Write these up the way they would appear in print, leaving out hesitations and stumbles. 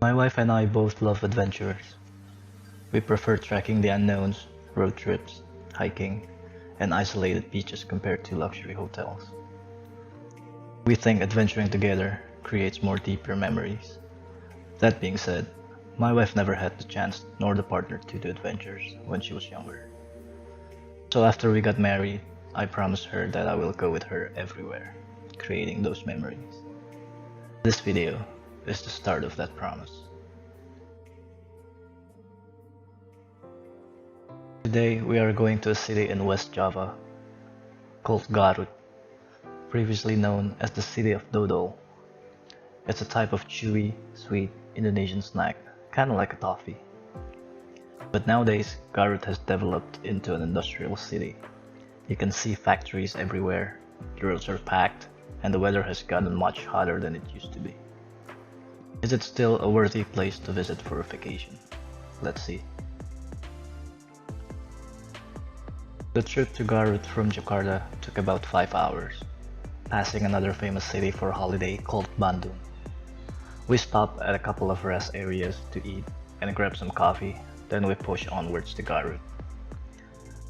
My wife and I both love adventures. We prefer trekking the unknowns, road trips, hiking, and isolated beaches compared to luxury hotels. We think adventuring together creates more deeper memories. That being said, my wife never had the chance nor the partner to do adventures when she was younger. So after we got married, I promised her that I will go with her everywhere, creating those memories. This video is the start of that promise. Today we are going to a city in West Java called Garut, previously known as the city of dodol. It's a type of chewy, sweet Indonesian snack, kinda like a toffee. But nowadays, Garut has developed into an industrial city. You can see factories everywhere, the roads are packed, and the weather has gotten much hotter than it used to be. Is it still a worthy place to visit for a vacation? Let's see. The trip to Garut from Jakarta took about 5 hours, passing another famous city for a holiday called Bandung. We stopped at a couple of rest areas to eat and grab some coffee, then we pushed onwards to Garut.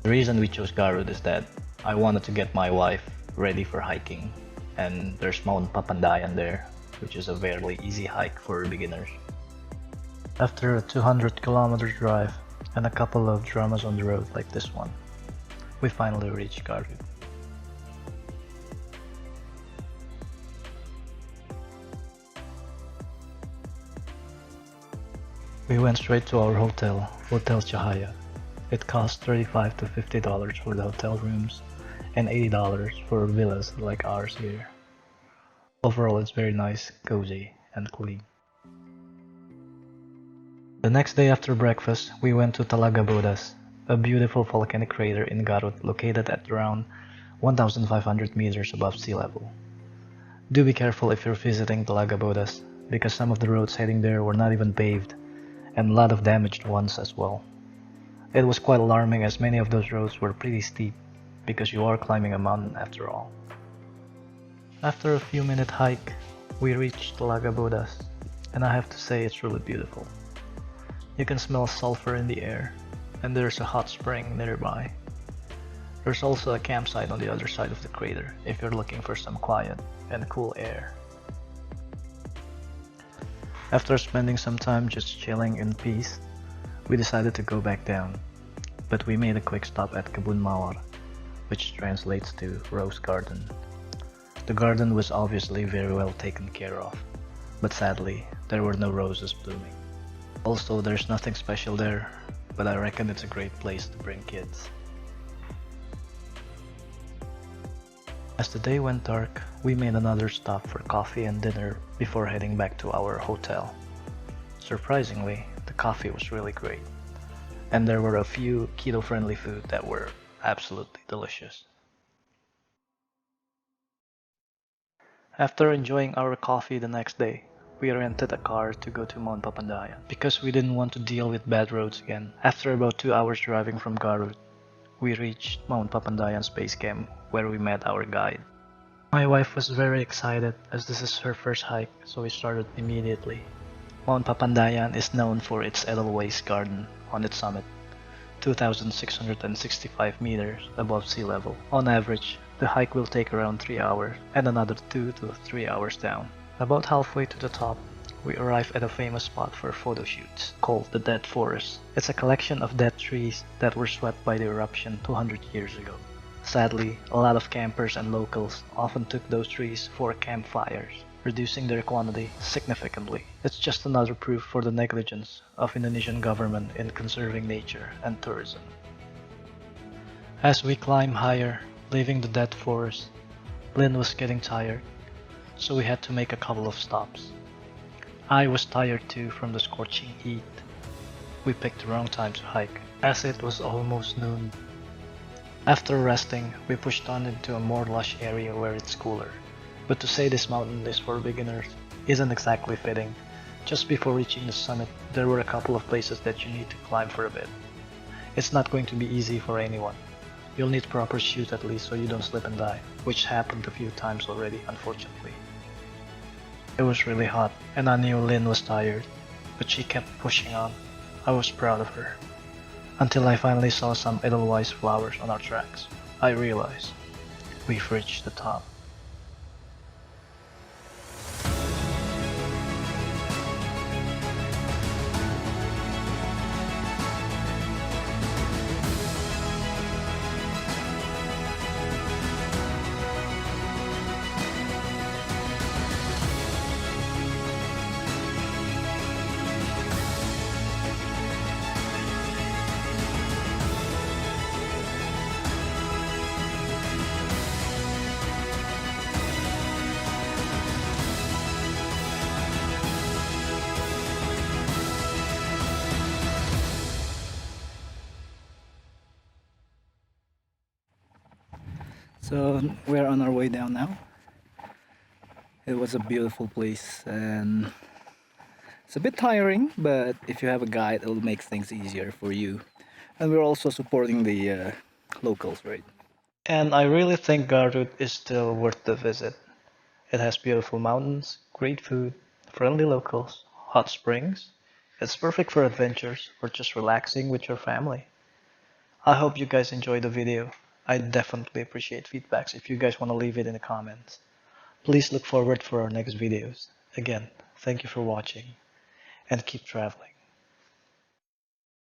The reason we chose Garut is that I wanted to get my wife ready for hiking, and there's Mount Papandayan there, which is a fairly easy hike for beginners. After a 200-kilometer drive and a couple of dramas on the road like this one, we finally reached Garut. We went straight to our hotel, Hotel Cahaya. It cost $35 to $50 for the hotel rooms and $80 for villas like ours here. Overall, it's very nice, cozy, and clean. The next day after breakfast, we went to Talaga Bodas, a beautiful volcanic crater in Garut located at around 1,500 meters above sea level. Do be careful if you're visiting Talaga Bodas, because some of the roads heading there were not even paved, and a lot of damaged ones as well. It was quite alarming as many of those roads were pretty steep, because you are climbing a mountain after all. After a few minute hike, we reached Talaga Bodas, and I have to say it's really beautiful. You can smell sulfur in the air, and there's a hot spring nearby. There's also a campsite on the other side of the crater if you're looking for some quiet and cool air. After spending some time just chilling in peace, we decided to go back down, but we made a quick stop at Kebun Mawar, which translates to Rose Garden. The garden was obviously very well taken care of, but sadly, there were no roses blooming. Also, there's nothing special there, but I reckon it's a great place to bring kids. As the day went dark, we made another stop for coffee and dinner before heading back to our hotel. Surprisingly, the coffee was really great, and there were a few keto-friendly food that were absolutely delicious. After enjoying our coffee the next day, we rented a car to go to Mount Papandayan because we didn't want to deal with bad roads again. After about 2 hours driving from Garut, we reached Mount Papandayan's base camp where we met our guide. My wife was very excited as this is her first hike, so we started immediately. Mount Papandayan is known for its Edelweiss Garden on its summit, 2,665 meters above sea level. On average, the hike will take around 3 hours and another 2 to 3 hours down. About halfway to the top, we arrive at a famous spot for photo shoots called the Dead Forest. It's a collection of dead trees that were swept by the eruption 200 years ago. Sadly, a lot of campers and locals often took those trees for campfires, reducing their quantity significantly. It's just another proof for the negligence of Indonesian government in conserving nature and tourism. As we climb higher, leaving the dead forest, Lynn was getting tired, so we had to make a couple of stops. I was tired too from the scorching heat. We picked the wrong time to hike, as it was almost noon. After resting, we pushed on into a more lush area where it's cooler. But to say this mountain is for beginners isn't exactly fitting. Just before reaching the summit, there were a couple of places that you need to climb for a bit. It's not going to be easy for anyone. You'll need proper shoes at least so you don't slip and die, which happened a few times already, unfortunately. It was really hot, and I knew Lynn was tired, but she kept pushing on. I was proud of her. Until I finally saw some edelweiss flowers on our tracks. I realized we've reached the top. So we're on our way down now. It was a beautiful place and it's a bit tiring, but if you have a guide, it'll make things easier for you. And we're also supporting the locals, right? And I really think Garut is still worth the visit. It has beautiful mountains, great food, friendly locals, hot springs. It's perfect for adventures or just relaxing with your family. I hope you guys enjoyed the video. I definitely appreciate feedbacks if you guys want to leave it in the comments. Please look forward for our next videos. Again, thank you for watching and keep traveling.